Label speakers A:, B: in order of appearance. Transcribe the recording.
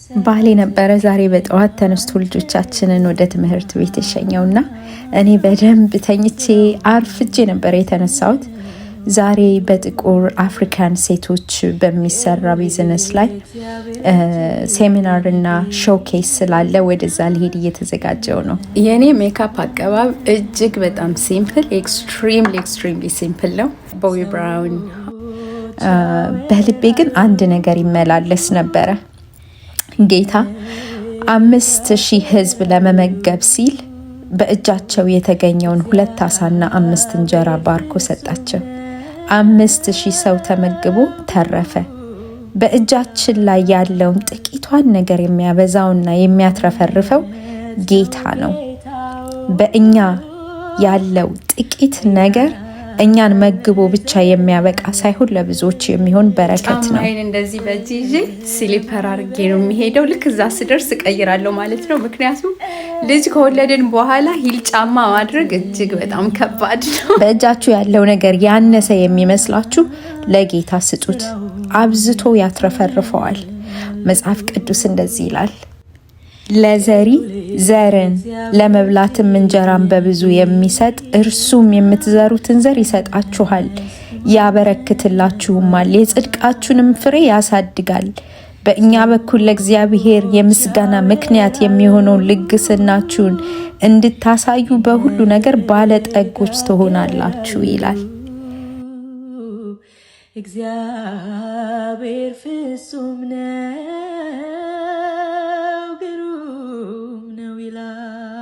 A: ባሌ ነበረ ዛሬ በጠዋት ተነስቶ ልጆቻችንን ወደ ትምህርት ቤት የሸኘውና እኔ በደንብ ተኝቼ አርፍጄ ነበር የተነሳሁት። ዛሬ በጥቁር አፍሪካን ሴቶች በሚሰራ ቢዝነስ ላይ ሴሚናርና ሾኬስ ስላለ ወደዛ ልሄድ እየተዘጋጀው ነው። የኔ ሜካፕ አቀባብ እጅግ በጣም ሲምፕል፣ ኤክስትሪምሊ ሲምፕል ነው። ቦዊ ብራውን። በልቤ ግን አንድ ነገር ይመላለስ ነበረ። ጌታ 5000 ሕዝብ ለመመገብ ሲል በእጃቸው የተገኘውን 2 ዓሳና 5 እንጀራ ባርኮ ሰጣቸው። 5000 ሰው ተመግቦ ተረፈ። በእጃችን ላይ ያለውን ጥቂቷን ነገር የሚያበዛውና የሚያትረፈርፈው ጌታ ነው። በእኛ ያለው ጥቂት ነገር እኛን መግቦ ብቻ የሚያበቃ ሳይሆን ለብዙዎች የሚሆን በረከት ነው። ጫማዬን እንደዚህ በእጅ ይዤ ስሊፐር አድርጌ ነው የሚሄደው። ልክ እዛ ስደርስ እቀይራለሁ ማለት ነው። ምክንያቱም ልጅ ከወለድን በኋላ ሂል ጫማ ማድረግ እጅግ በጣም ከባድ ነው። በእጃችሁ ያለው ነገር ያነሰ የሚመስላችሁ ለጌታ ስጡት፣ አብዝቶ ያትረፈርፈዋል። መጽሐፍ ቅዱስ እንደዚህ ይላል፣ ለዘሪ ዘርን ለመብላትም እንጀራን በብዙ የሚሰጥ እርሱም የምትዘሩትን ዘር ይሰጣችኋል፣ ያበረክትላችሁማል፣ የጽድቃችሁንም ፍሬ ያሳድጋል። በእኛ በኩል ለእግዚአብሔር የምስጋና ምክንያት የሚሆነውን ልግስናችሁን እንድታሳዩ በሁሉ ነገር ባለጠጎች ትሆናላችሁ ይላል። እግዚአብሔር ፍጹም ነው፣ ግሩም ነው ይላል።